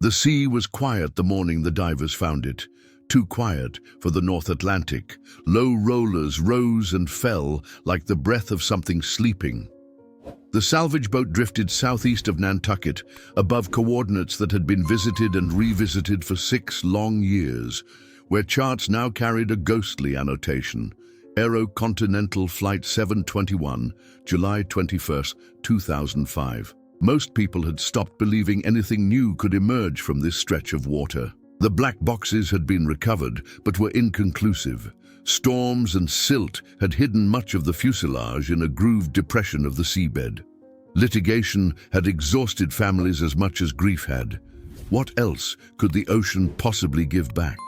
The sea was quiet the morning the divers found it. Too quiet for the North Atlantic. Low rollers rose and fell like the breath of something sleeping. The salvage boat drifted southeast of Nantucket, above coordinates that had been visited and revisited for 6 long years, where charts now carried a ghostly annotation: AeroContinental Flight 721, July 21, 2005. Most people had stopped believing anything new could emerge from this stretch of water. The black boxes had been recovered, but were inconclusive. Storms and silt had hidden much of the fuselage in a grooved depression of the seabed. Litigation had exhausted families as much as grief had. What else could the ocean possibly give back?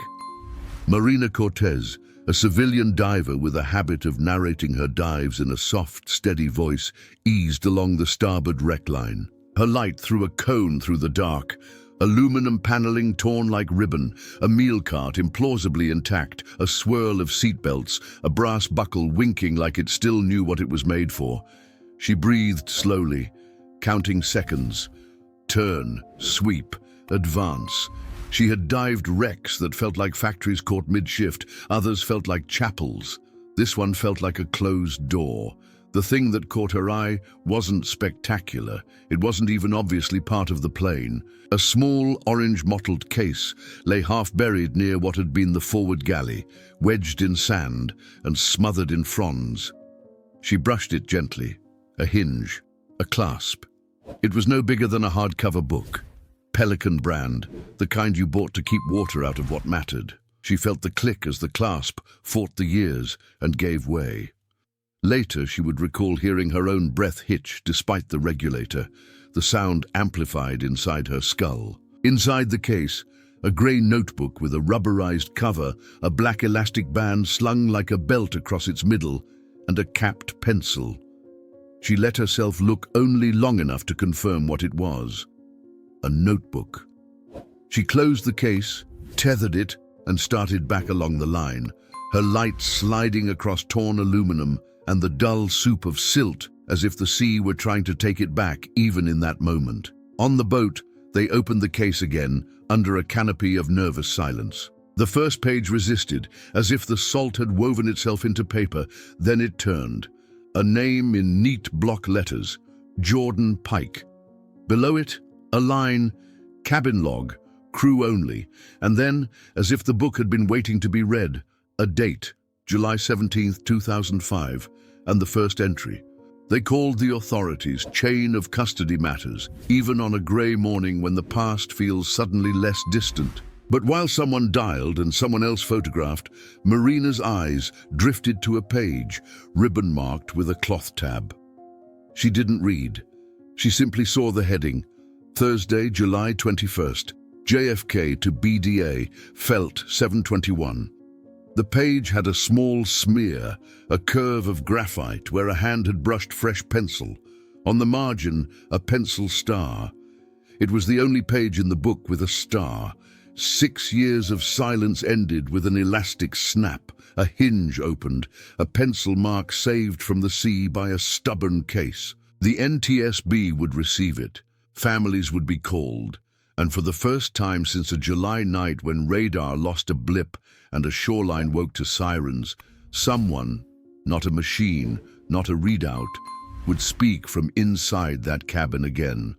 Marina Cortez, a civilian diver with a habit of narrating her dives in a soft, steady voice, eased along the starboard wreck line. Her light threw a cone through the dark. Aluminum paneling torn like ribbon, a meal cart implausibly intact, a swirl of seatbelts, a brass buckle winking like it still knew what it was made for. She breathed slowly, counting seconds. Turn, sweep, advance. She had dived wrecks that felt like factories caught mid-shift. Others felt like chapels. This one felt like a closed door. The thing that caught her eye wasn't spectacular. It wasn't even obviously part of the plane. A small orange mottled case lay half buried near what had been the forward galley, wedged in sand and smothered in fronds. She brushed it gently. A hinge, a clasp. It was no bigger than a hardcover book. Pelican brand, the kind you bought to keep water out of what mattered. She felt the click as the clasp fought the years and gave way. Later, she would recall hearing her own breath hitch despite the regulator, the sound amplified inside her skull. Inside the case, a grey notebook with a rubberized cover, a black elastic band slung like a belt across its middle, and a capped pencil. She let herself look only long enough to confirm what it was. A notebook. She closed the case, tethered it, and started back along the line, her light sliding across torn aluminum and the dull soup of silt, as if the sea were trying to take it back even in that moment. On the boat, they opened the case again, under a canopy of nervous silence. The first page resisted, as if the salt had woven itself into paper. Then it turned. A name in neat block letters, Jordan Pike. Below it, a line, cabin log, crew only, and then, as if the book had been waiting to be read, a date, July 17, 2005, and the first entry. They called the authorities chain of custody matters, even on a grey morning when the past feels suddenly less distant. But while someone dialed and someone else photographed, Marina's eyes drifted to a page, ribbon-marked with a cloth tab. She didn't read. She simply saw the heading, Thursday, July 21st, JFK to BDA, Felt 721. The page had a small smear, a curve of graphite where a hand had brushed fresh pencil. On the margin, a pencil star. It was the only page in the book with a star. 6 years of silence ended with an elastic snap. A hinge opened, a pencil mark saved from the sea by a stubborn case. The NTSB would receive it. Families would be called. And for the first time since a July night when radar lost a blip and a shoreline woke to sirens, someone, not a machine, not a readout, would speak from inside that cabin again.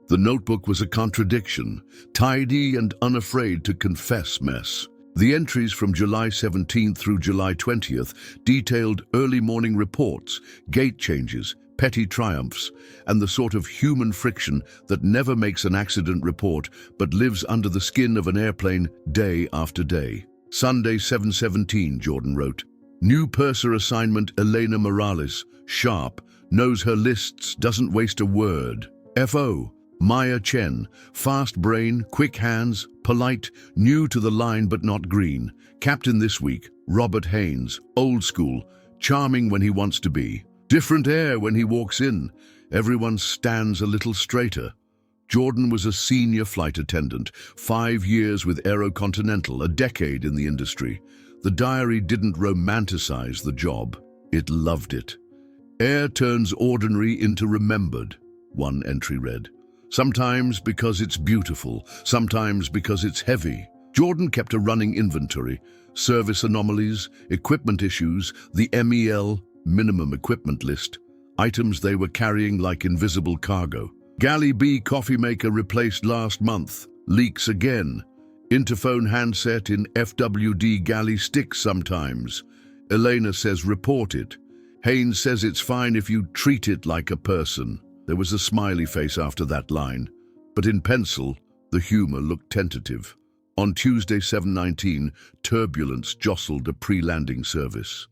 The notebook was a contradiction, tidy and unafraid to confess mess. The entries from July 17th through July 20th detailed early morning reports, gate changes, petty triumphs, and the sort of human friction that never makes an accident report but lives under the skin of an airplane day after day. Sunday 7:17, Jordan wrote. New purser assignment Elena Morales, sharp, knows her lists, doesn't waste a word. FO, Maya Chen, fast brain, quick hands, polite, new to the line but not green. Captain this week, Robert Haynes, old school, charming when he wants to be. Different air when he walks in. Everyone stands a little straighter. Jordan was a senior flight attendant, 5 years with AeroContinental, a decade in the industry. The diary didn't romanticize the job. It loved it. Air turns ordinary into remembered, one entry read. Sometimes because it's beautiful, sometimes because it's heavy. Jordan kept a running inventory: service anomalies, equipment issues, the MEL, minimum equipment list, items they were carrying like invisible cargo. Galley B coffee maker replaced last month. Leaks again. Interphone handset in FWD galley sticks sometimes. Elena says report it. Haynes says it's fine if you treat it like a person. There was a smiley face after that line, but in pencil, the humor looked tentative. On Tuesday, 7/19, turbulence jostled a pre-landing service.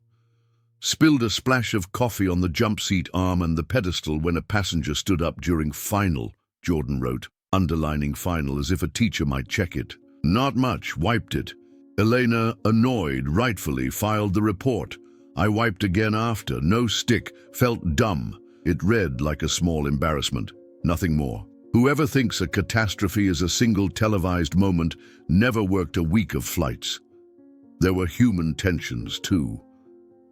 Spilled a splash of coffee on the jump seat arm and the pedestal when a passenger stood up during final, Jordan wrote, underlining final as if a teacher might check it. Not much, wiped it. Elena, annoyed, rightfully, filed the report. I wiped again after, no stick, felt dumb. It read like a small embarrassment, nothing more. Whoever thinks a catastrophe is a single televised moment never worked a week of flights. There were human tensions, too.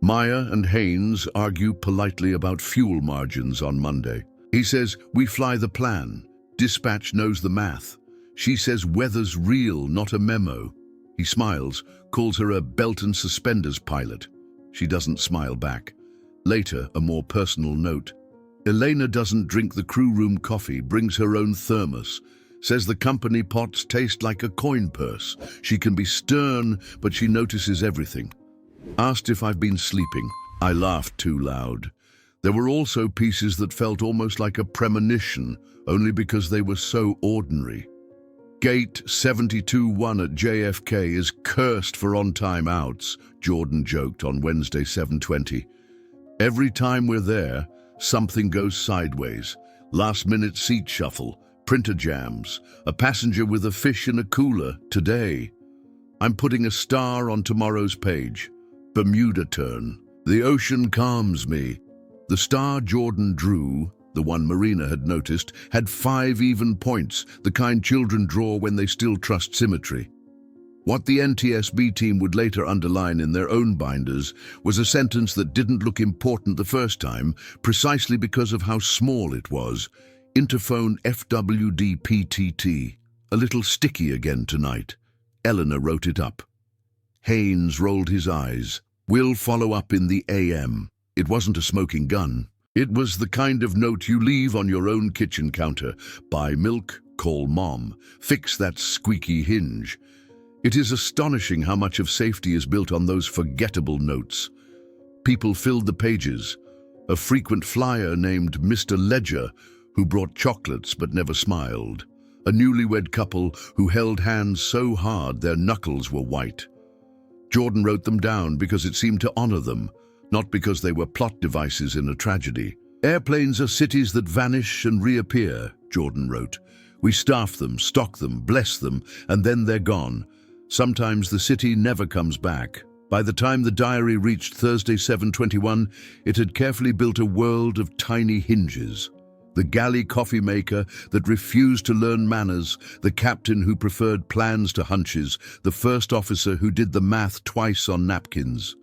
Maya and Haynes argue politely about fuel margins on Monday. He says, we fly the plan. Dispatch knows the math. She says weather's real, not a memo. He smiles, calls her a belt and suspenders pilot. She doesn't smile back. Later, a more personal note. Elena doesn't drink the crew room coffee, brings her own thermos. Says the company pots taste like a coin purse. She can be stern, but she notices everything. Asked if I've been sleeping. I laughed too loud. There were also pieces that felt almost like a premonition, only because they were so ordinary. Gate 72-1 at JFK is cursed for on-time outs, Jordan joked on Wednesday, 7/20. Every time we're there, something goes sideways. Last-minute seat shuffle, printer jams, a passenger with a fish in a cooler today. I'm putting a star on tomorrow's page. Bermuda turn. The ocean calms me. The star Jordan drew, the one Marina had noticed, had 5 even points, the kind children draw when they still trust symmetry. What the NTSB team would later underline in their own binders was a sentence that didn't look important the first time, precisely because of how small it was. Interphone FWD-PTT. A little sticky again tonight. Eleanor wrote it up. Haynes rolled his eyes. We'll follow up in the AM. It wasn't a smoking gun. It was the kind of note you leave on your own kitchen counter. Buy milk, call mom, fix that squeaky hinge. It is astonishing how much of safety is built on those forgettable notes. People filled the pages. A frequent flyer named Mr. Ledger, who brought chocolates but never smiled. A newlywed couple who held hands so hard their knuckles were white. Jordan wrote them down because it seemed to honor them, not because they were plot devices in a tragedy. Airplanes are cities that vanish and reappear, Jordan wrote. We staff them, stock them, bless them, and then they're gone. Sometimes the city never comes back. By the time the diary reached Thursday, 7/21, it had carefully built a world of tiny hinges. The galley coffee maker that refused to learn manners, the captain who preferred plans to hunches, the first officer who did the math twice on napkins,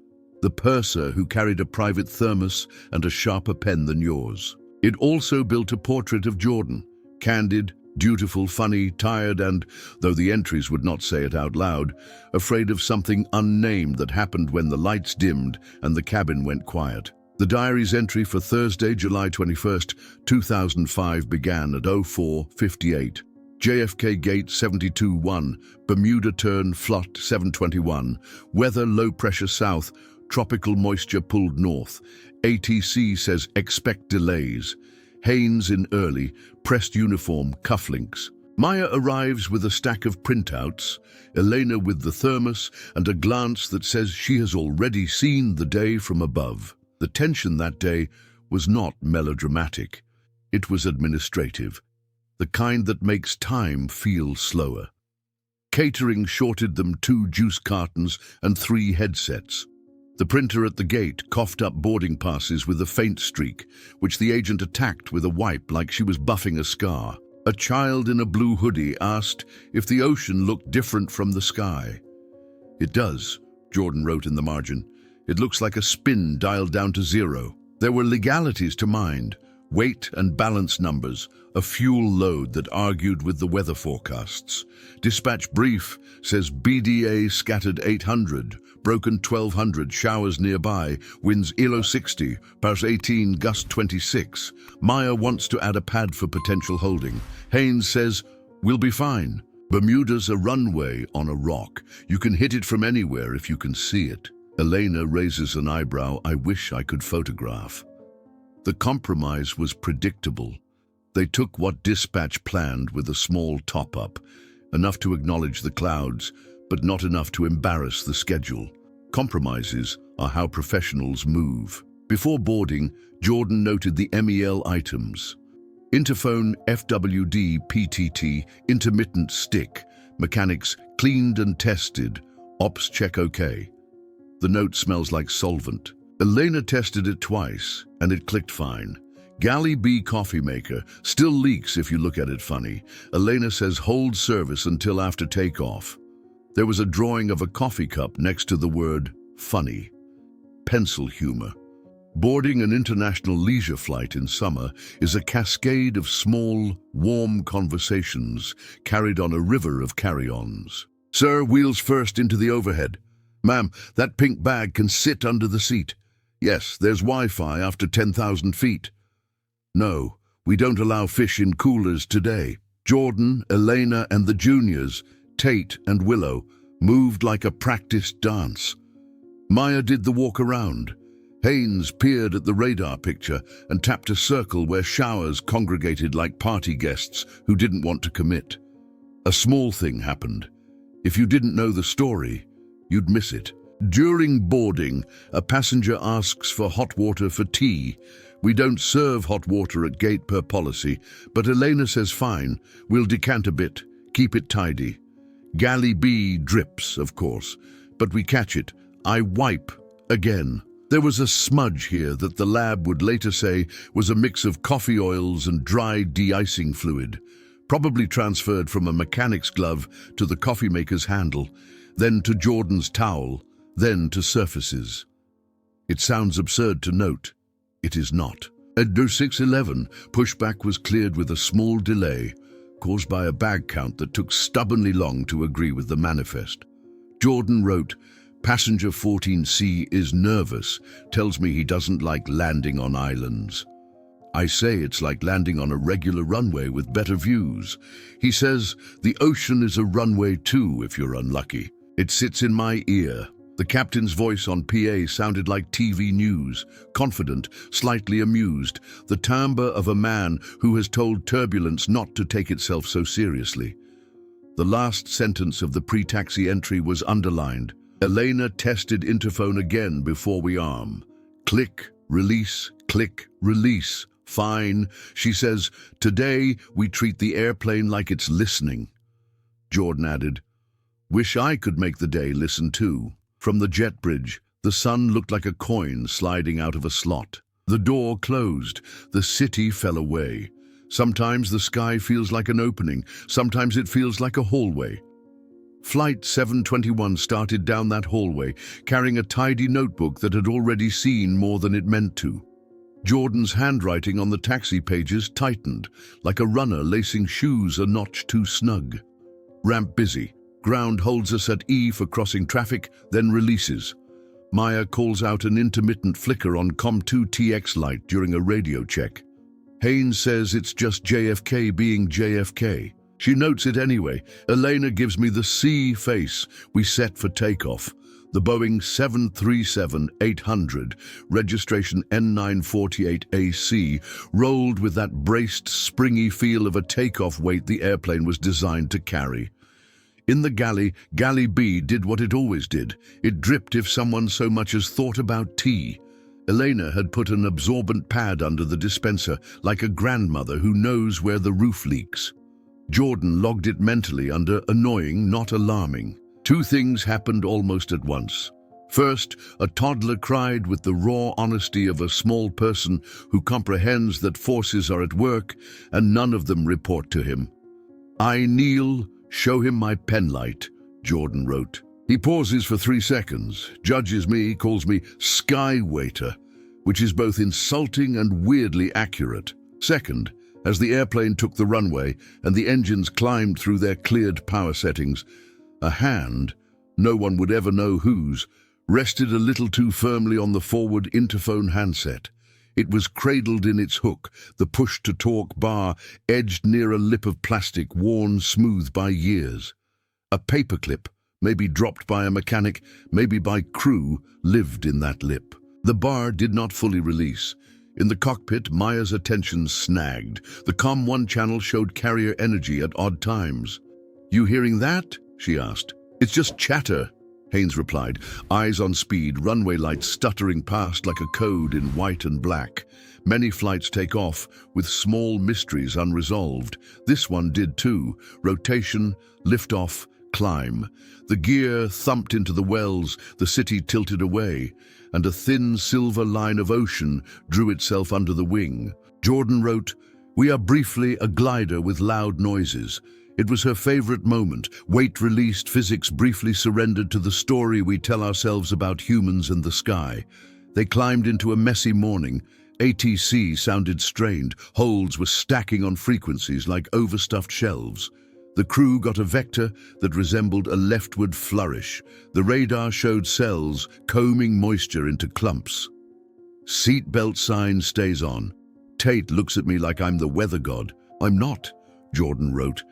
the purser who carried a private thermos and a sharper pen than yours. It also built a portrait of Jordan, candid, dutiful, funny, tired, and, though the entries would not say it out loud, afraid of something unnamed that happened when the lights dimmed and the cabin went quiet. The diary's entry for Thursday, July 21st, 2005 began at 04:58. JFK Gate 72-1, Bermuda turn Flot 721, weather low pressure south, tropical moisture pulled north. ATC says expect delays. Haynes in early, pressed uniform, cufflinks. Maya arrives with a stack of printouts, Elena with the thermos and a glance that says she has already seen the day from above. The tension that day was not melodramatic. It was administrative, the kind that makes time feel slower. Catering shorted them 2 juice cartons and 3 headsets. The printer at the gate coughed up boarding passes with a faint streak, which the agent attacked with a wipe like she was buffing a scar. A child in a blue hoodie asked if the ocean looked different from the sky. It does, Jordan wrote in the margin. It looks like a spin dialed down to 0. There were legalities to mind. Weight and balance numbers, a fuel load that argued with the weather forecasts. Dispatch brief says BDA scattered 800, broken 1200, showers nearby, winds ELO 60, PARS 18, gust 26. Maya wants to add a pad for potential holding. Haynes says, we'll be fine. Bermuda's a runway on a rock. You can hit it from anywhere if you can see it. Elena raises an eyebrow I wish I could photograph. The compromise was predictable. They took what dispatch planned with a small top-up, enough to acknowledge the clouds, but not enough to embarrass the schedule. Compromises are how professionals move. Before boarding, Jordan noted the MEL items. Interphone FWD PTT, intermittent stick, mechanics cleaned and tested, ops check okay. The note smells like solvent. Elena tested it twice, and it clicked fine. Galley B coffee maker, still leaks if you look at it funny. Elena says hold service until after takeoff. There was a drawing of a coffee cup next to the word funny. Pencil humor. Boarding an international leisure flight in summer is a cascade of small, warm conversations carried on a river of carry-ons. Sir, wheels first into the overhead. Ma'am, that pink bag can sit under the seat. Yes, there's Wi-Fi after 10,000 feet. No, we don't allow fish in coolers today. Jordan, Elena, and the juniors, Tate and Willow, moved like a practiced dance. Maya did the walk around. Haynes peered at the radar picture and tapped a circle where showers congregated like party guests who didn't want to commit. A small thing happened. If you didn't know the story, you'd miss it. During boarding, a passenger asks for hot water for tea. We don't serve hot water at gate per policy, but Elena says fine, we'll decant a bit, keep it tidy. Galley B drips, of course, but we catch it. I wipe again. There was a smudge here that the lab would later say was a mix of coffee oils and dry de-icing fluid, probably transferred from a mechanic's glove to the coffee maker's handle, then to Jordan's towel, then to surfaces. It sounds absurd to note. It is not. At 0611, pushback was cleared with a small delay, caused by a bag count that took stubbornly long to agree with the manifest. Jordan wrote, Passenger 14C is nervous, tells me he doesn't like landing on islands. I say it's like landing on a regular runway with better views. He says, the ocean is a runway too if you're unlucky. It sits in my ear. The captain's voice on PA sounded like TV news, confident, slightly amused, the timbre of a man who has told turbulence not to take itself so seriously. The last sentence of the pre-taxi entry was underlined. Elena tested interphone again before we arm. Click, release, fine. She says, today we treat the airplane like it's listening. Jordan added, wish I could make the day listen too. From the jet bridge, the sun looked like a coin sliding out of a slot. The door closed. The city fell away. Sometimes the sky feels like an opening. Sometimes it feels like a hallway. Flight 721 started down that hallway, carrying a tidy notebook that had already seen more than it meant to. Jordan's handwriting on the taxi pages tightened, like a runner lacing shoes a notch too snug. Ramp busy. Ground holds us at E for crossing traffic, then releases. Maya calls out an intermittent flicker on COM2 TX light during a radio check. Haynes says it's just JFK being JFK. She notes it anyway. Elena gives me the C face. We set for takeoff. The Boeing 737-800, registration N948AC, rolled with that braced, springy feel of a takeoff weight the airplane was designed to carry. In the galley, Galley B did what it always did. It dripped if someone so much as thought about tea. Elena had put an absorbent pad under the dispenser, like a grandmother who knows where the roof leaks. Jordan logged it mentally under annoying, not alarming. Two things happened almost at once. First, a toddler cried with the raw honesty of a small person who comprehends that forces are at work and none of them report to him. I kneel, show him my penlight, Jordan wrote. He pauses for 3 seconds, judges me, calls me sky waiter, which is both insulting and weirdly accurate. Second, as the airplane took the runway and the engines climbed through their cleared power settings, a hand, no one would ever know whose, rested a little too firmly on the forward interphone handset. It was cradled in its hook, the push-to-talk bar edged near a lip of plastic worn smooth by years. A paperclip, maybe dropped by a mechanic, maybe by crew, lived in that lip. The bar did not fully release. In the cockpit, Maya's attention snagged. The COM1 channel showed carrier energy at odd times. "You hearing that?" she asked. "It's just chatter," Haynes replied, eyes on speed, runway lights stuttering past like a code in white and black. Many flights take off with small mysteries unresolved. This one did too. Rotation, liftoff, climb. The gear thumped into the wells, the city tilted away, and a thin silver line of ocean drew itself under the wing. Jordan wrote, "We are briefly a glider with loud noises." It was her favorite moment. Weight released, physics briefly surrendered to the story we tell ourselves about humans and the sky. They climbed into a messy morning. ATC sounded strained. Holds were stacking on frequencies like overstuffed shelves. The crew got a vector that resembled a leftward flourish. The radar showed cells combing moisture into clumps. "Seatbelt sign stays on. Tate looks at me like I'm the weather god." "I'm not," Jordan wrote.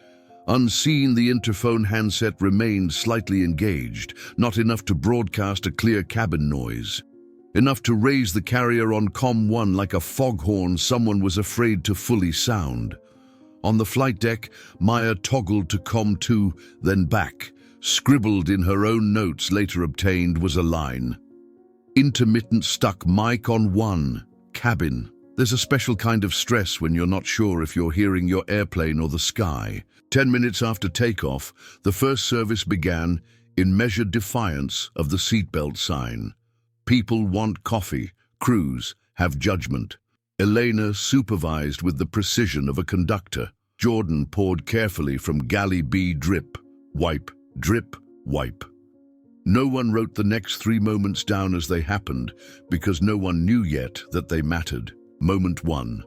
Unseen, the interphone handset remained slightly engaged, not enough to broadcast a clear cabin noise. Enough to raise the carrier on COM1 like a foghorn someone was afraid to fully sound. On the flight deck, Maya toggled to COM2, then back. Scribbled in her own notes later obtained was a line. "Intermittent stuck mic on 1, cabin." There's a special kind of stress when you're not sure if you're hearing your airplane or the sky. 10 minutes after takeoff, the first service began in measured defiance of the seatbelt sign. People want coffee, crews have judgment. Elena supervised with the precision of a conductor. Jordan poured carefully from galley B, drip, wipe, drip, wipe. No one wrote the next 3 moments down as they happened because no one knew yet that they mattered. Moment 1.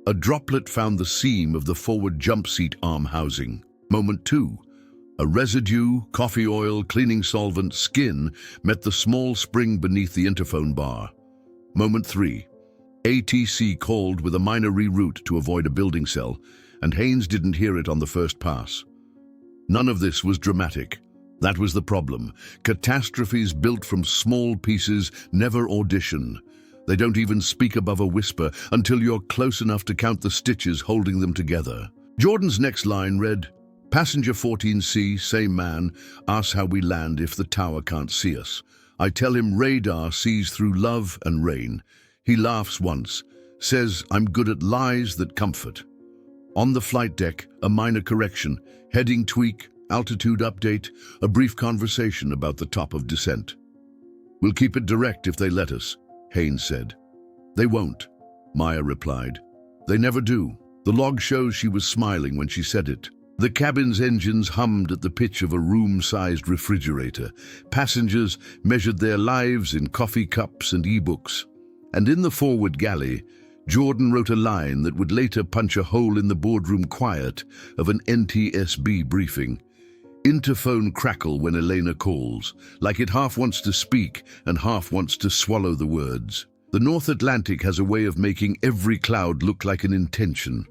A droplet found the seam of the forward jump seat arm housing. Moment 2. A residue, coffee oil, cleaning solvent, skin met the small spring beneath the interphone bar. Moment 3. ATC called with a minor reroute to avoid a building cell, and Haynes didn't hear it on the first pass. None of this was dramatic. That was the problem. Catastrophes built from small pieces never audition. They don't even speak above a whisper until you're close enough to count the stitches holding them together. Jordan's next line read, "Passenger 14C, same man, asks how we land if the tower can't see us. I tell him radar sees through love and rain. He laughs once, says I'm good at lies that comfort." On the flight deck, a minor correction, heading tweak, altitude update, a brief conversation about the top of descent. "We'll keep it direct if they let us," Haynes said. "They won't," Maya replied. "They never do." The log shows she was smiling when she said it. The cabin's engines hummed at the pitch of a room-sized refrigerator. Passengers measured their lives in coffee cups and e-books. And in the forward galley, Jordan wrote a line that would later punch a hole in the boardroom quiet of an NTSB briefing. Interphone crackle when Elena calls, like it half wants to speak and half wants to swallow the words. The North Atlantic has a way of making every cloud look like an intention.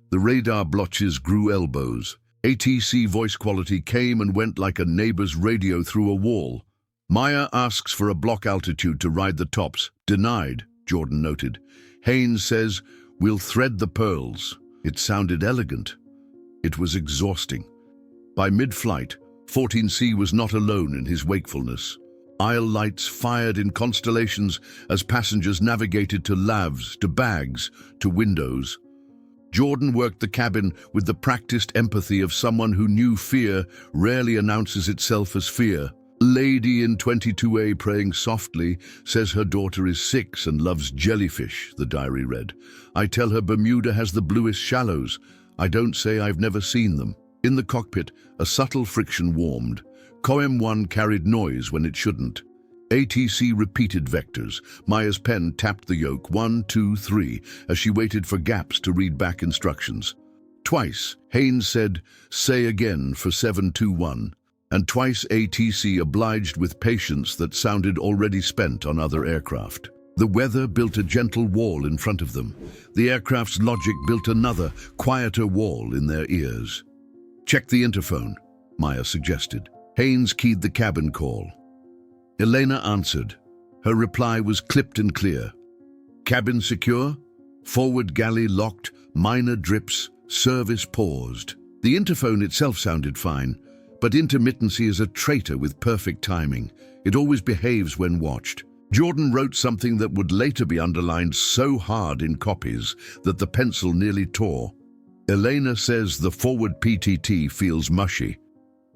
The radar blotches grew elbows. ATC voice quality came and went like a neighbor's radio through a wall. Maya asks for a block altitude to ride the tops. Denied, Jordan noted. Haynes says, "We'll thread the pearls." It sounded elegant. It was exhausting. By mid-flight, 14C was not alone in his wakefulness. Aisle lights fired in constellations as passengers navigated to lavs, to bags, to windows. Jordan worked the cabin with the practiced empathy of someone who knew fear rarely announces itself as fear. Lady in 22A praying softly says her daughter is 6 and loves jellyfish, the diary read. I tell her Bermuda has the bluest shallows. I don't say I've never seen them. In the cockpit, a subtle friction warmed. COM1 carried noise when it shouldn't. ATC repeated vectors. Maya's pen tapped the yoke 1, 2, 3 as she waited for gaps to read back instructions. Twice, Haynes said, "Say again" for 721, and twice ATC obliged with patience that sounded already spent on other aircraft. The weather built a gentle wall in front of them. The aircraft's logic built another, quieter wall in their ears. "Check the interphone," Maya suggested. Haynes keyed the cabin call. Elena answered. Her reply was clipped and clear. "Cabin secure? Forward galley locked, minor drips, service paused." The interphone itself sounded fine, but intermittency is a traitor with perfect timing. It always behaves when watched. Jordan wrote something that would later be underlined so hard in copies that the pencil nearly tore. Elena says the forward PTT feels mushy.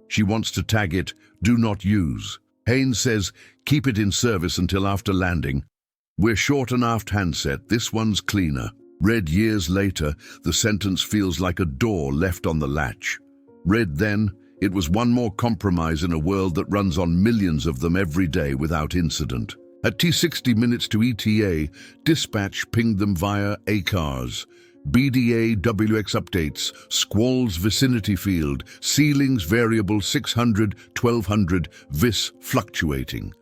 She wants to tag it, "Do not use." Haynes says, "Keep it in service until after landing." "We're short an aft handset, this one's cleaner." Read years later, the sentence feels like a door left on the latch. Read then, it was one more compromise in a world that runs on millions of them every day without incident. At T60 minutes to ETA, dispatch pinged them via ACARS. BDA WX updates, squalls vicinity field, ceilings variable 600, 1200, vis fluctuating.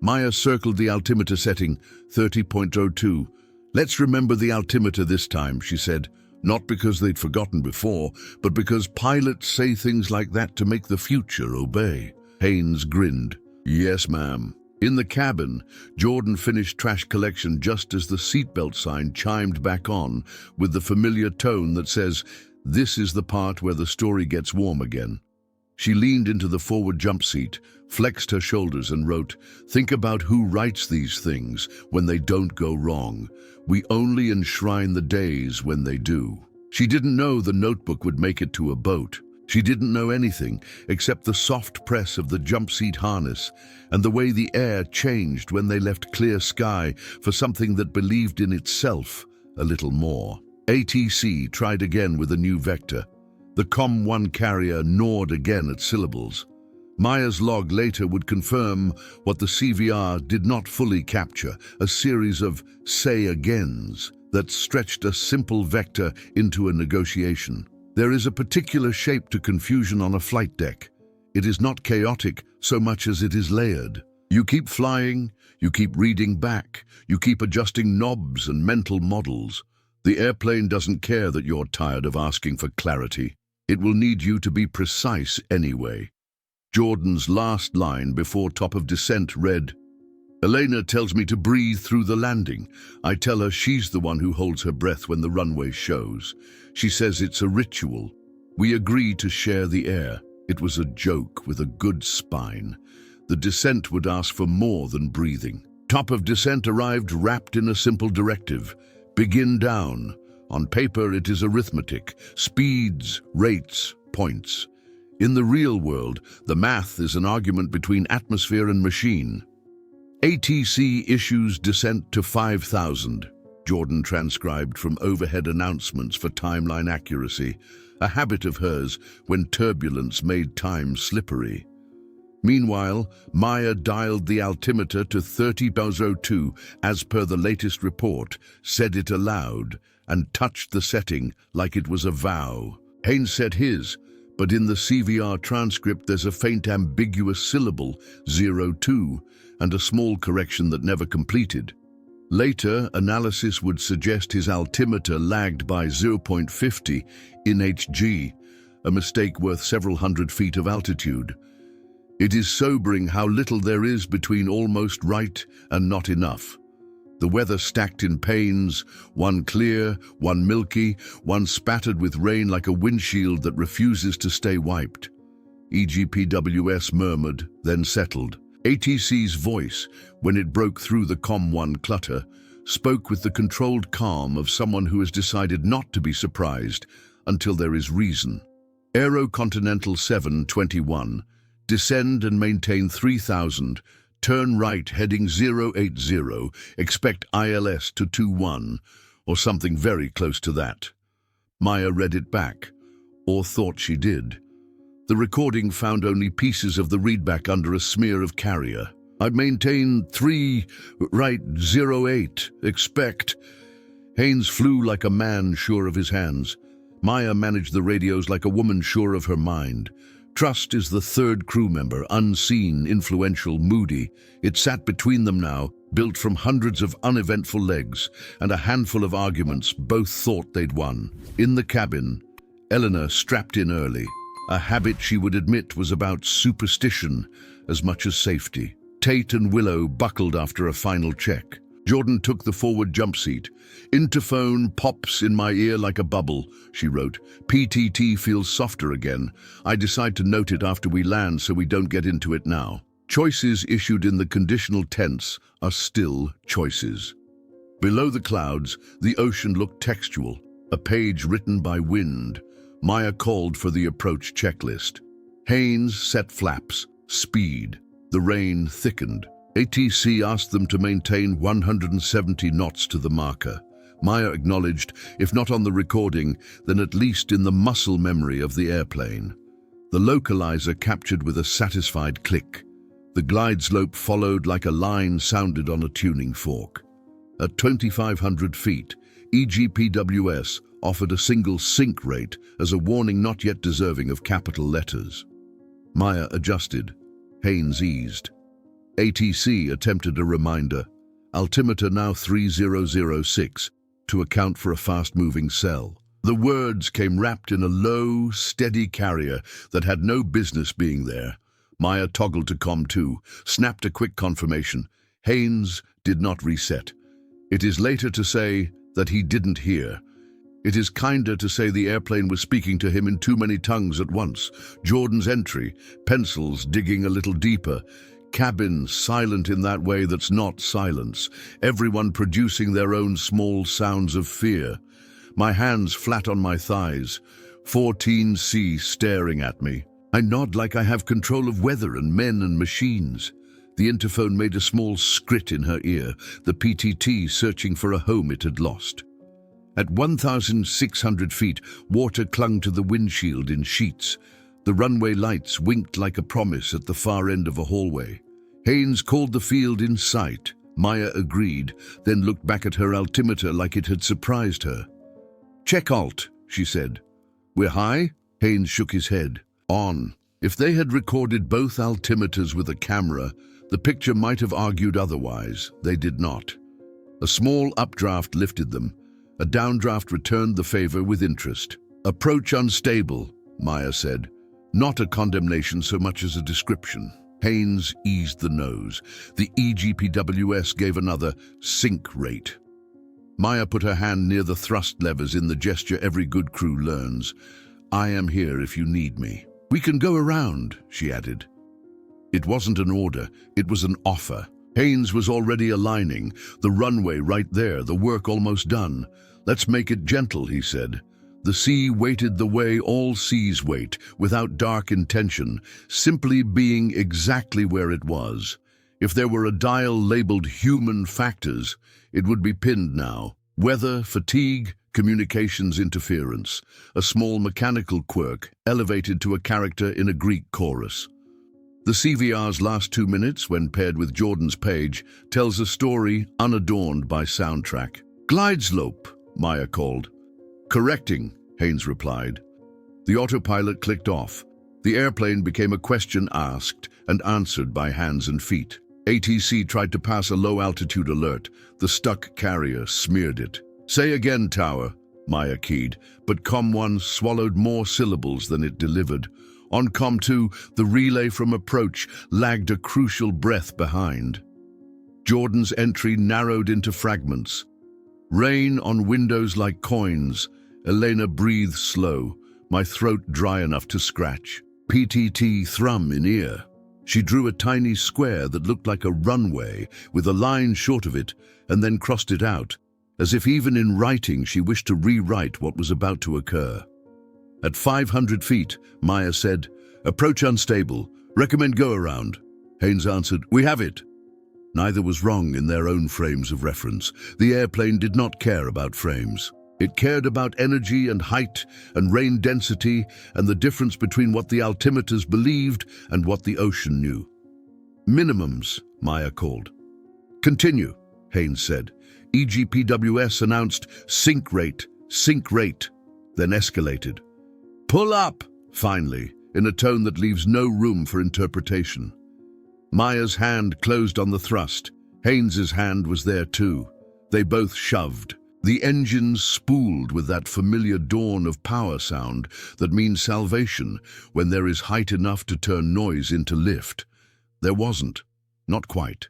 Maya circled the altimeter setting, 30.02. "Let's remember the altimeter this time," she said. Not because they'd forgotten before, but because pilots say things like that to make the future obey. Haynes grinned. "Yes, ma'am." In the cabin, Jordan finished trash collection just as the seatbelt sign chimed back on with the familiar tone that says, "This is the part where the story gets warm again." She leaned into the forward jump seat, flexed her shoulders and wrote, "Think about who writes these things when they don't go wrong. We only enshrine the days when they do." She didn't know the notebook would make it to a boat. She didn't know anything except the soft press of the jump seat harness and the way the air changed when they left clear sky for something that believed in itself a little more. ATC tried again with a new vector. The COM-1 carrier gnawed again at syllables. Maya's log later would confirm what the CVR did not fully capture, a series of say-agains that stretched a simple vector into a negotiation. There is a particular shape to confusion on a flight deck. It is not chaotic so much as it is layered. You keep flying, you keep reading back, you keep adjusting knobs and mental models. The airplane doesn't care that you're tired of asking for clarity. It will need you to be precise anyway. Jordan's last line before top of descent read, "Elena tells me to breathe through the landing. I tell her she's the one who holds her breath when the runway shows. She says it's a ritual. We agree to share the air." It was a joke with a good spine. The descent would ask for more than breathing. Top of descent arrived wrapped in a simple directive. Begin down. On paper it is arithmetic. Speeds, rates, points. In the real world, the math is an argument between atmosphere and machine. ATC issues descent to 5,000. Jordan transcribed from overhead announcements for timeline accuracy, a habit of hers when turbulence made time slippery. Meanwhile, Maya dialed the altimeter to 30.02 as per the latest report, said it aloud, and touched the setting like it was a vow. Haynes said his, but in the CVR transcript there's a faint ambiguous syllable, 02, and a small correction that never completed. Later, analysis would suggest his altimeter lagged by 0.50 in HG, a mistake worth several hundred feet of altitude. It is sobering how little there is between almost right and not enough. The weather stacked in panes, one clear, one milky, one spattered with rain like a windshield that refuses to stay wiped. EGPWS murmured, then settled. ATC's voice, when it broke through the COM-1 clutter, spoke with the controlled calm of someone who has decided not to be surprised until there is reason. AeroContinental 721, descend and maintain 3,000, turn right heading 080, expect ILS to 21, or something very close to that. Maya read it back, or thought she did. The recording found only pieces of the readback under a smear of carrier. I maintain 308. Expect. Haynes flew like a man sure of his hands. Maya managed the radios like a woman sure of her mind. Trust is the third crew member, unseen, influential, moody. It sat between them now, built from hundreds of uneventful legs and a handful of arguments both thought they'd won. In the cabin, Eleanor strapped in early. A habit she would admit was about superstition as much as safety. Tate and Willow buckled after a final check. Jordan took the forward jump seat. "Interphone pops in my ear like a bubble," she wrote. "PTT feels softer again. I decide to note it after we land so we don't get into it now." Choices issued in the conditional tense are still choices. Below the clouds, the ocean looked textual, a page written by wind. Maya called for the approach checklist. Haynes set flaps. Speed. The rain thickened. ATC asked them to maintain 170 knots to the marker. Maya acknowledged, if not on the recording, then at least in the muscle memory of the airplane. The localizer captured with a satisfied click. The glide slope followed like a line sounded on a tuning fork. At 2,500 feet, EGPWS offered a single sync rate as a warning not yet deserving of capital letters. Maya adjusted. Haynes eased. ATC attempted a reminder. Altimeter now 3006, to account for a fast-moving cell. The words came wrapped in a low, steady carrier that had no business being there. Maya toggled to COM2, snapped a quick confirmation. Haynes did not reset. It is later to say that he didn't hear. It is kinder to say the airplane was speaking to him in too many tongues at once. Jordan's entry, pencils digging a little deeper. Cabin silent in that way that's not silence. Everyone producing their own small sounds of fear. My hands flat on my thighs. 14C staring at me. I nod like I have control of weather and men and machines. The interphone made a small scrit in her ear, the PTT searching for a home it had lost. At 1,600 feet, water clung to the windshield in sheets. The runway lights winked like a promise at the far end of a hallway. Haynes called the field in sight. Maya agreed, then looked back at her altimeter like it had surprised her. "Check alt," she said. "We're high?" Haynes shook his head. "On." If they had recorded both altimeters with a camera, the picture might have argued otherwise. They did not. A small updraft lifted them. A downdraft returned the favor with interest. "Approach unstable," Maya said. Not a condemnation so much as a description. Haynes eased the nose. The EGPWS gave another sync rate. Maya put her hand near the thrust levers in the gesture every good crew learns. "I am here if you need me." "We can go around," she added. It wasn't an order, it was an offer. Haynes was already aligning, the runway right there, the work almost done. "Let's make it gentle," he said. The sea waited the way all seas wait, without dark intention, simply being exactly where it was. If there were a dial labeled human factors, it would be pinned now. Weather, fatigue, communications interference. A small mechanical quirk, elevated to a character in a Greek chorus. The CVR's last 2 minutes, when paired with Jordan's page, tells a story unadorned by soundtrack. "Glide slope," Maya called. "Correcting," Haynes replied. The autopilot clicked off. The airplane became a question asked and answered by hands and feet. ATC tried to pass a low-altitude alert. The stuck carrier smeared it. "Say again, tower," Maya keyed, but COM1 swallowed more syllables than it delivered. On COM2, the relay from approach lagged a crucial breath behind. Jordan's entry narrowed into fragments. "Rain on windows like coins." Elena breathed slow, my throat dry enough to scratch. PTT thrum in ear. She drew a tiny square that looked like a runway, with a line short of it, and then crossed it out, as if even in writing she wished to rewrite what was about to occur. At 500 feet, Maya said, "Approach unstable. Recommend go around." Haynes answered, "We have it." Neither was wrong in their own frames of reference. The airplane did not care about frames. It cared about energy and height and rain density and the difference between what the altimeters believed and what the ocean knew. Minimums, Maya called. Continue, Haynes said. EGPWS announced sink rate, then escalated. Pull up, finally, in a tone that leaves no room for interpretation. Maya's hand closed on the thrust. Haynes's hand was there too. They both shoved. The engines spooled with that familiar dawn of power sound that means salvation when there is height enough to turn noise into lift. There wasn't. Not quite.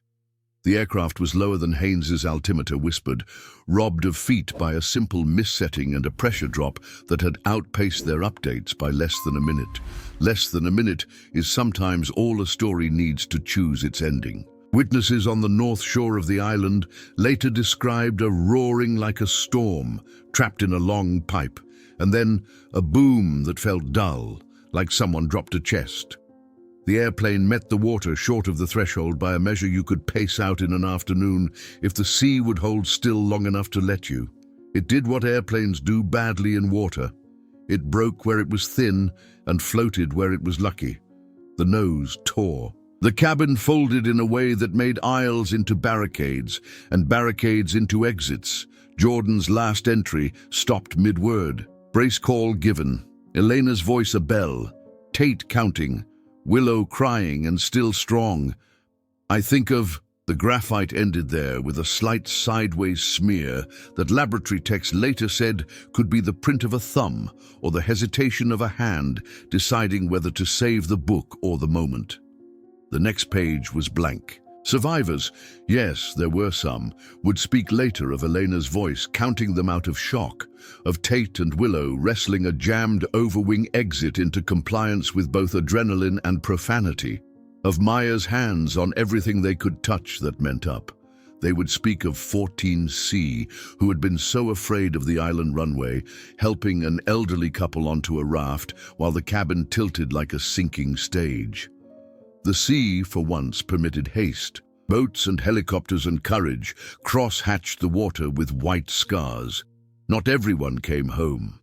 The aircraft was lower than Haynes's altimeter whispered, robbed of feet by a simple missetting and a pressure drop that had outpaced their updates by less than a minute. Less than a minute is sometimes all a story needs to choose its ending. Witnesses on the north shore of the island later described a roaring like a storm, trapped in a long pipe, and then a boom that felt dull, like someone dropped a chest. The airplane met the water short of the threshold by a measure you could pace out in an afternoon if the sea would hold still long enough to let you. It did what airplanes do badly in water. It broke where it was thin and floated where it was lucky. The nose tore. The cabin folded in a way that made aisles into barricades and barricades into exits. Jordan's last entry stopped mid-word. Brace call given. Elena's voice a bell. Tate counting. Willow crying and still strong. I think of... The graphite ended there with a slight sideways smear that laboratory techs later said could be the print of a thumb or the hesitation of a hand deciding whether to save the book or the moment. The next page was blank. Survivors, yes, there were some, would speak later of Elena's voice, counting them out of shock, of Tate and Willow wrestling a jammed overwing exit into compliance with both adrenaline and profanity, of Maya's hands on everything they could touch that meant up. They would speak of 14C, who had been so afraid of the island runway, helping an elderly couple onto a raft while the cabin tilted like a sinking stage. The sea, for once, permitted haste. Boats and helicopters and courage cross-hatched the water with white scars. Not everyone came home.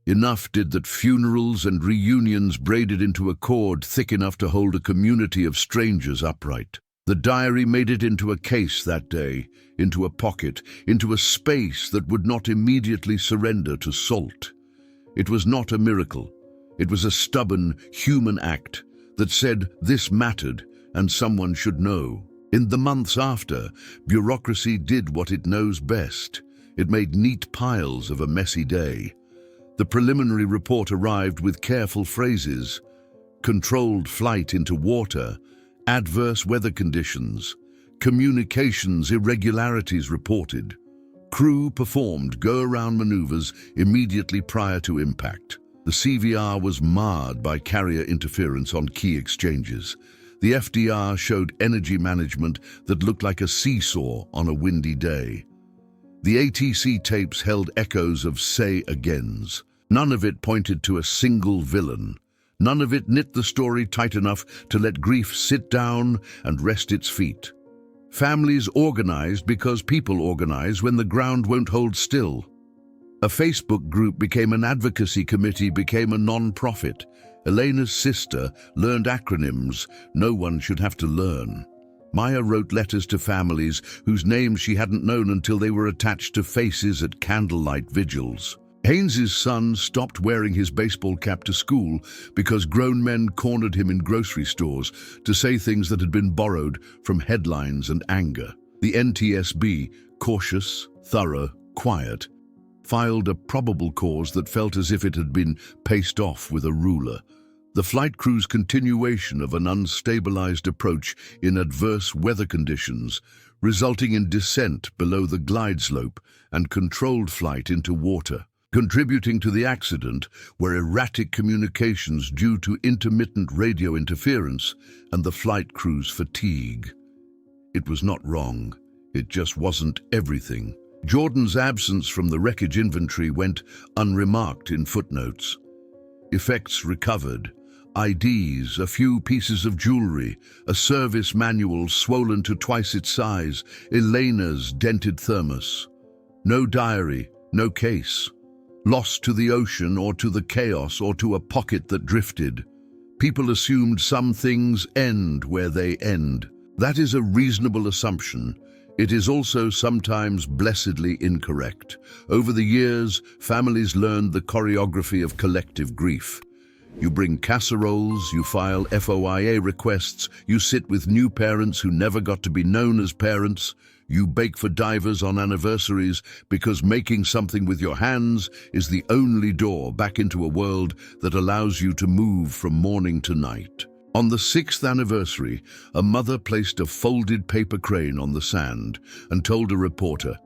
Enough did that funerals and reunions braided into a cord thick enough to hold a community of strangers upright. The diary made it into a case that day, into a pocket, into a space that would not immediately surrender to salt. It was not a miracle. It was a stubborn, human act that said this mattered and someone should know. In the months after, bureaucracy did what it knows best. It made neat piles of a messy day. The preliminary report arrived with careful phrases: controlled flight into water, adverse weather conditions, communications irregularities reported. Crew performed go-around maneuvers immediately prior to impact. The CVR was marred by carrier interference on key exchanges. The FDR showed energy management that looked like a seesaw on a windy day. The ATC tapes held echoes of say-agains. None of it pointed to a single villain. None of it knit the story tight enough to let grief sit down and rest its feet. Families organized because people organize when the ground won't hold still. A Facebook group became an advocacy committee, became a non-profit. Elena's sister learned acronyms no one should have to learn. Maya wrote letters to families whose names she hadn't known until they were attached to faces at candlelight vigils. Haynes's son stopped wearing his baseball cap to school because grown men cornered him in grocery stores to say things that had been borrowed from headlines and anger. The NTSB, cautious, thorough, quiet, filed a probable cause that felt as if it had been paced off with a ruler. The flight crew's continuation of an unstabilized approach in adverse weather conditions, resulting in descent below the glide slope and controlled flight into water. Contributing to the accident were erratic communications due to intermittent radio interference and the flight crew's fatigue. It was not wrong. It just wasn't everything. Jordan's absence from the wreckage inventory went unremarked in footnotes. Effects recovered. IDs, a few pieces of jewelry, a service manual swollen to twice its size, Elena's dented thermos. No diary, no case. Lost to the ocean or to the chaos or to a pocket that drifted. People assumed some things end where they end. That is a reasonable assumption. It is also sometimes blessedly incorrect. Over the years, families learned the choreography of collective grief. You bring casseroles, you file FOIA requests, you sit with new parents who never got to be known as parents, you bake for divers on anniversaries because making something with your hands is the only door back into a world that allows you to move from morning to night. On the 6th anniversary, a mother placed a folded paper crane on the sand and told a reporter,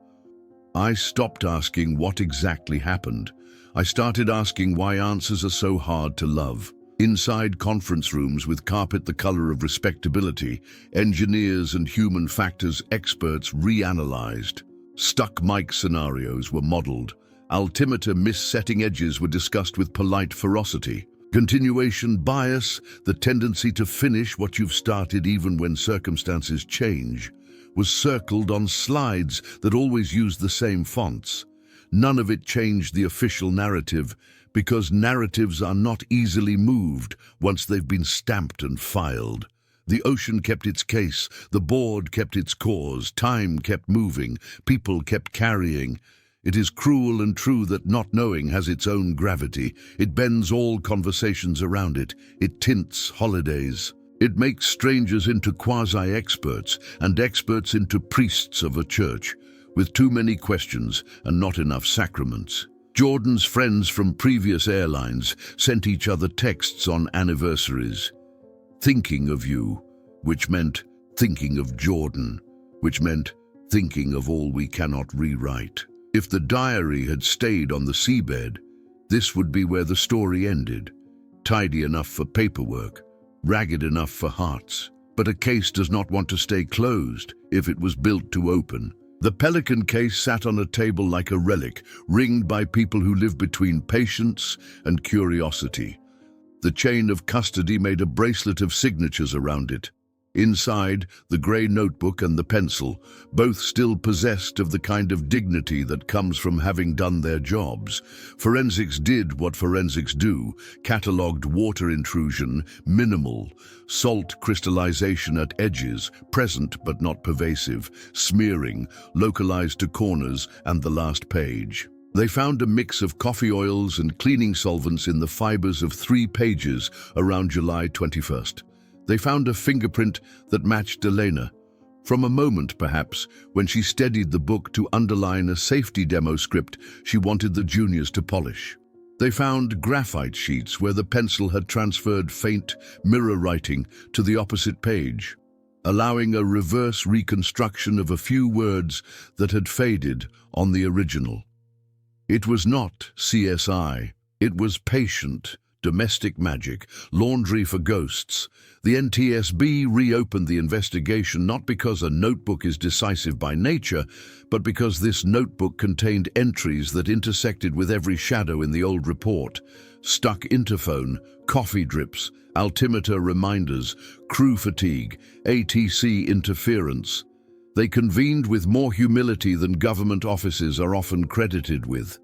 "I stopped asking what exactly happened. I started asking why answers are so hard to love." Inside conference rooms with carpet the color of respectability, engineers and human factors experts reanalyzed. Stuck mic scenarios were modeled. Altimeter mis-setting edges were discussed with polite ferocity. Continuation bias, the tendency to finish what you've started even when circumstances change, was circled on slides that always used the same fonts. None of it changed the official narrative, because narratives are not easily moved once they've been stamped and filed. The ocean kept its case, the board kept its cause, time kept moving, people kept carrying. It is cruel and true that not knowing has its own gravity. It bends all conversations around it. It tints holidays. It makes strangers into quasi-experts and experts into priests of a church, with too many questions and not enough sacraments. Jordan's friends from previous airlines sent each other texts on anniversaries. Thinking of you, which meant thinking of Jordan, which meant thinking of all we cannot rewrite. If the diary had stayed on the seabed, this would be where the story ended. Tidy enough for paperwork, ragged enough for hearts. But a case does not want to stay closed if it was built to open. The Pelican case sat on a table like a relic, ringed by people who live between patience and curiosity. The chain of custody made a bracelet of signatures around it. Inside, the grey notebook and the pencil, both still possessed of the kind of dignity that comes from having done their jobs. Forensics did what forensics do, catalogued water intrusion, minimal, salt crystallization at edges, present but not pervasive, smearing, localized to corners, and the last page. They found a mix of coffee oils and cleaning solvents in the fibers of 3 pages around July 21st. They found a fingerprint that matched Elena, from a moment perhaps when she steadied the book to underline a safety demo script she wanted the juniors to polish. They found graphite sheets where the pencil had transferred faint mirror writing to the opposite page, allowing a reverse reconstruction of a few words that had faded on the original. It was not CSI, it was patient, domestic magic, laundry for ghosts. The NTSB reopened the investigation not because a notebook is decisive by nature, but because this notebook contained entries that intersected with every shadow in the old report. Stuck interphone, coffee drips, altimeter reminders, crew fatigue, ATC interference. They convened with more humility than government offices are often credited with.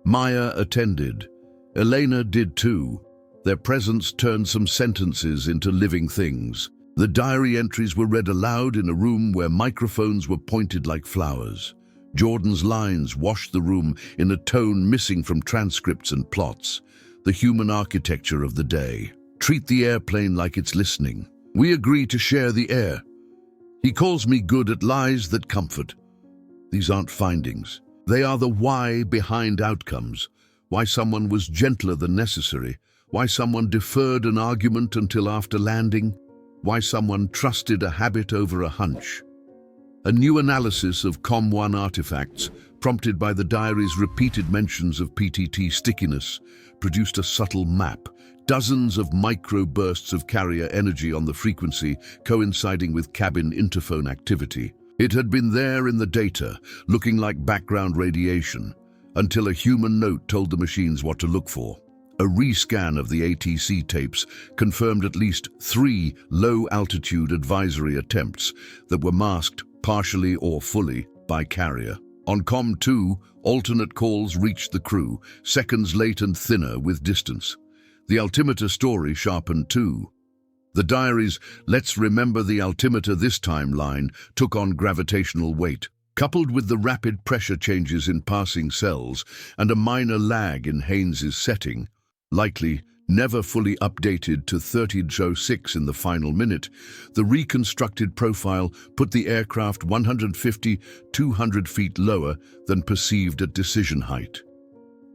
Maya attended. Elena did too. Their presence turned some sentences into living things. The diary entries were read aloud in a room where microphones were pointed like flowers. Jordan's lines washed the room in a tone missing from transcripts and plots. The human architecture of the day. Treat the airplane like it's listening. We agree to share the air. He calls me good at lies that comfort. These aren't findings. They are the why behind outcomes. Why someone was gentler than necessary. Why someone deferred an argument until after landing. Why someone trusted a habit over a hunch. A new analysis of COM1 artifacts, prompted by the diary's repeated mentions of PTT stickiness, produced a subtle map. Dozens of micro-bursts of carrier energy on the frequency coinciding with cabin interphone activity. It had been there in the data, looking like background radiation, until a human note told the machines what to look for. A rescan of the ATC tapes confirmed at least 3 low-altitude advisory attempts that were masked, partially or fully, by carrier. On COM2, alternate calls reached the crew, seconds late and thinner with distance. The altimeter story sharpened too. The diary's "Let's remember the altimeter this time" line took on gravitational weight, coupled with the rapid pressure changes in passing cells and a minor lag in Haynes's setting, likely never fully updated to 30.06 in the final minute. The reconstructed profile put the aircraft 150-200 feet lower than perceived at decision height.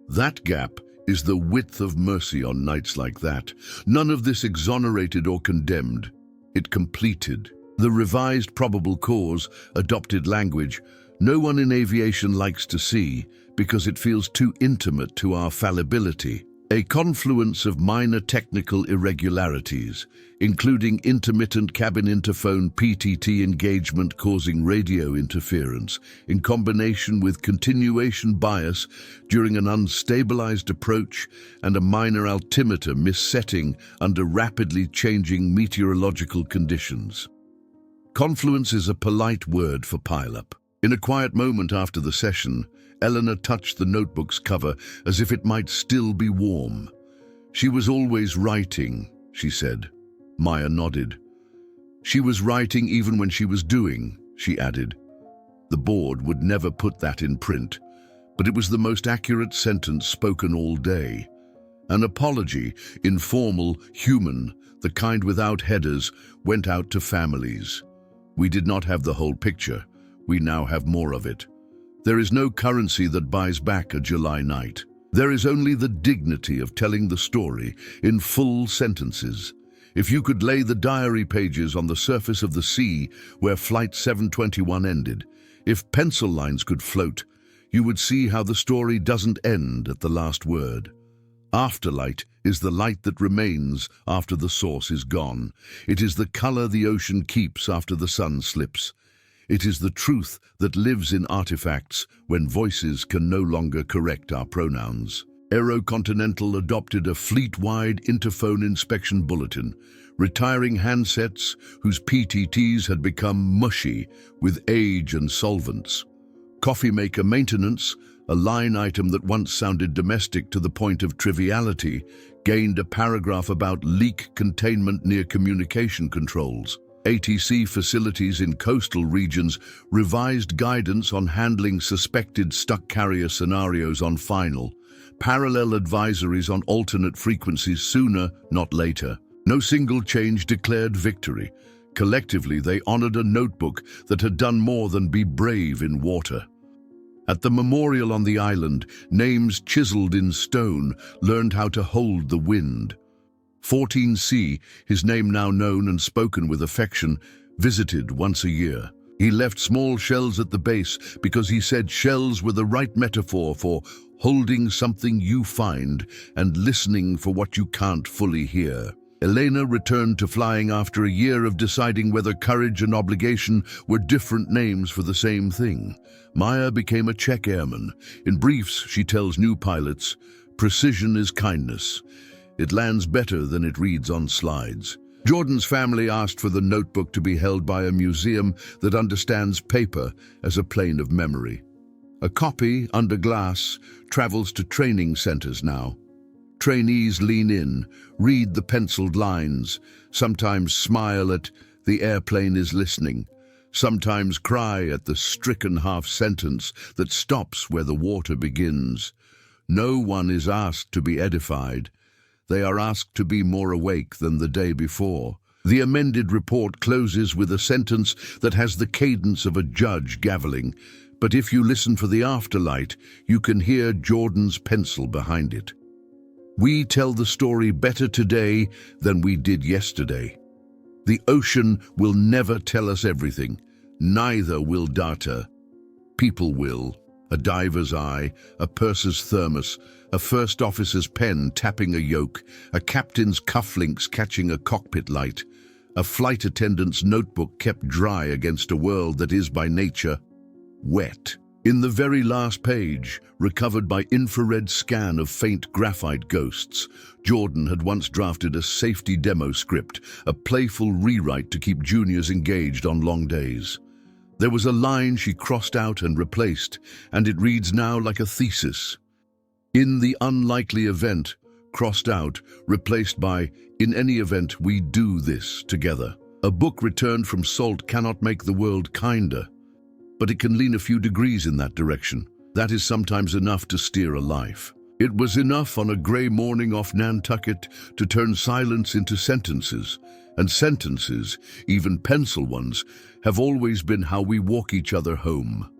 That gap is the width of mercy on nights like that. None of this exonerated or condemned. It completed. The revised probable cause, adopted language, no one in aviation likes to see because it feels too intimate to our fallibility. A confluence of minor technical irregularities, including intermittent cabin interphone PTT engagement causing radio interference, in combination with continuation bias during an unstabilized approach and a minor altimeter missetting under rapidly changing meteorological conditions. Confluence is a polite word for pileup. In a quiet moment after the session, Eleanor touched the notebook's cover as if it might still be warm. "She was always writing," she said. Maya nodded. "She was writing even when she was doing," she added. The board would never put that in print, but it was the most accurate sentence spoken all day. An apology, informal, human, the kind without headers, went out to families. We did not have the whole picture. We now have more of it. There is no currency that buys back a July night. There is only the dignity of telling the story in full sentences. If you could lay the diary pages on the surface of the sea where Flight 721 ended, if pencil lines could float, you would see how the story doesn't end at the last word. Afterlight is the light that remains after the source is gone. It is the color the ocean keeps after the sun slips. It is the truth that lives in artifacts when voices can no longer correct our pronouns. AeroContinental adopted a fleet-wide interphone inspection bulletin, retiring handsets whose PTTs had become mushy with age and solvents. Coffee maker maintenance, a line item that once sounded domestic to the point of triviality, gained a paragraph about leak containment near communication controls. ATC facilities in coastal regions revised guidance on handling suspected stuck carrier scenarios on final. Parallel advisories on alternate frequencies sooner, not later. No single change declared victory. Collectively, they honored a notebook that had done more than be brave in water. At the memorial on the island, names chiseled in stone learned how to hold the wind. 14C, his name now known and spoken with affection, visited once a year. He left small shells at the base because he said shells were the right metaphor for holding something you find and listening for what you can't fully hear. Elena returned to flying after a year of deciding whether courage and obligation were different names for the same thing. Maya became a check airman. In briefs, she tells new pilots, "Precision is kindness. It lands better than it reads on slides." Jordan's family asked for the notebook to be held by a museum that understands paper as a plane of memory. A copy, under glass, travels to training centers now. Trainees lean in, read the penciled lines, sometimes smile at "the airplane is listening," sometimes cry at the stricken half-sentence that stops where the water begins. No one is asked to be edified. They are asked to be more awake than the day before. The amended report closes with a sentence that has the cadence of a judge gaveling, but if you listen for the afterlight, you can hear Jordan's pencil behind it. "We tell the story better today than we did yesterday. The ocean will never tell us everything. Neither will data. People will. A diver's eye, a purser's thermos, a first officer's pen tapping a yoke, a captain's cufflinks catching a cockpit light, a flight attendant's notebook kept dry against a world that is by nature wet. In the very last page, recovered by infrared scan of faint graphite ghosts, Jordan had once drafted a safety demo script, a playful rewrite to keep juniors engaged on long days. There was a line she crossed out and replaced, and it reads now like a thesis. "In the unlikely event, crossed out, replaced by, in any event, we do this together. A book returned from salt cannot make the world kinder, but it can lean a few degrees in that direction. That is sometimes enough to steer a life. It was enough on a grey morning off Nantucket to turn silence into sentences, and sentences, even pencil ones, have always been how we walk each other home.